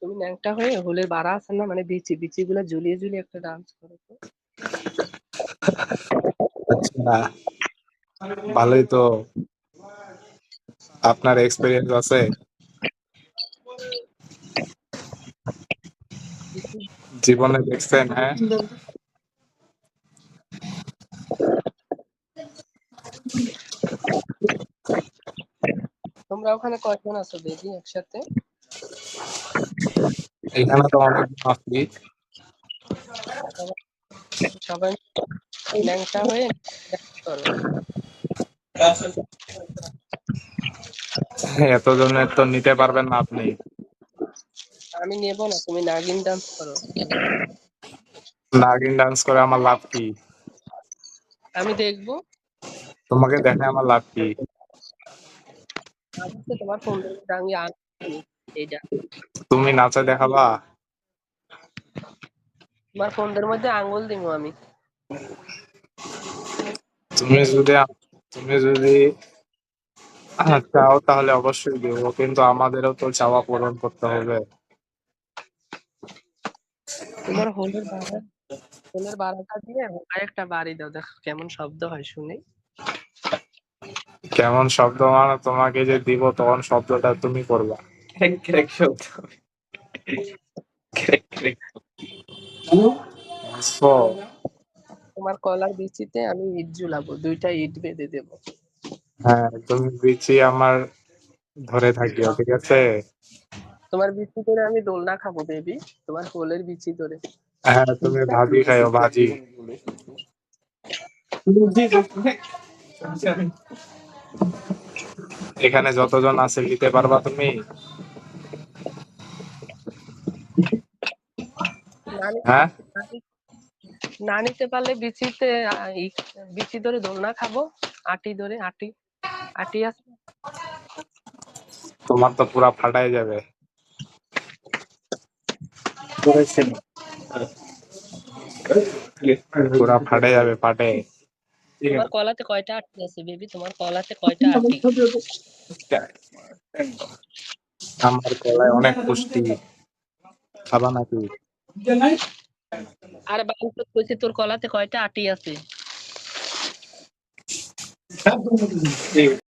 তুমি ন্যাংটা হয়ে হোলের বাড়া আছে না, মানে বিচি বিচি গুলা ঝুলিয়ে ঝুলিয়ে একটা ডান্স করো তো। আচ্ছা, ভালোই তো। আপনার এক্সপিরিয়েন্স আছে? জীবনে দেখছেন? হ্যাঁ, তোমরা ওখানে কয়জন আছো বেবি একসাথে? এখানে তো অনেক আছি। সবাই ন্যাংটা হয়ে dance করো। এতজনের তো নিতে পারবেন না আপনি। আমি নেব না, তুমি নাগিন ডান্স করো। নাগিন ডান্স করে আমার লাভ কি? আমি দেখবো। তোমাকে দেখে আমার লাভ কি? আমি তো তোমার ফোন আমি আনি এইটা। তুমি নাচে দেখাবা? তোমার ফোনদের মধ্যে আঙ্গুল দিব আমি। তুমি যদি তুমি যদি চাও তাহলে অবশ্যই দেবো, কিন্তু আমাদেরও তো চাওয়া পূরণ করতে হবে। তোমার হোলের বাড়াটা দিয়ে আরেকটা বাড়ি দাও, দেখো কেমন শব্দ হয় শুনি। কেমন শব্দ মানে? তোমাকে যে দিব তখন শব্দটা তুমি করবা। ক্র্যাক ক্র্যাক শব্দ। Crack crack. বুঝছো? তোমার কলার বিচিতে আমি ইট ঝুলাবো, 2টা ইট বেঁধে দেবো। হ্যাঁ, তুমি বিচি আমার ধরে থাকিও, ঠিক আছে? তোমার বিচি করে আমি দোলনা খাবো বেবি, তোমার হোলের বিচি ধরে। হ্যাঁ, তুমি ভাজি খাইও, ভাজি। এখানে যতজন আছে নিতে পারবা তুমি? না হ্যাঁ, না নিতে পারলে বিচিতে বিচি ধরে দোলনা খাবো। আটি ধরে আটি আটি আছে। তোমার তো পুরা ফাটাই যাবে। পুরা ফাটে যাবে, ফাটে। তোমার কলাতে কয়টা আটি আছে বেবি, তোমার কলাতে কয়টা আটি? আমার গলায় অনেক পুষ্টি, খাবা নাকি? আরে বাবু কইছে তোর কলাতে কয়টা আটি আছে?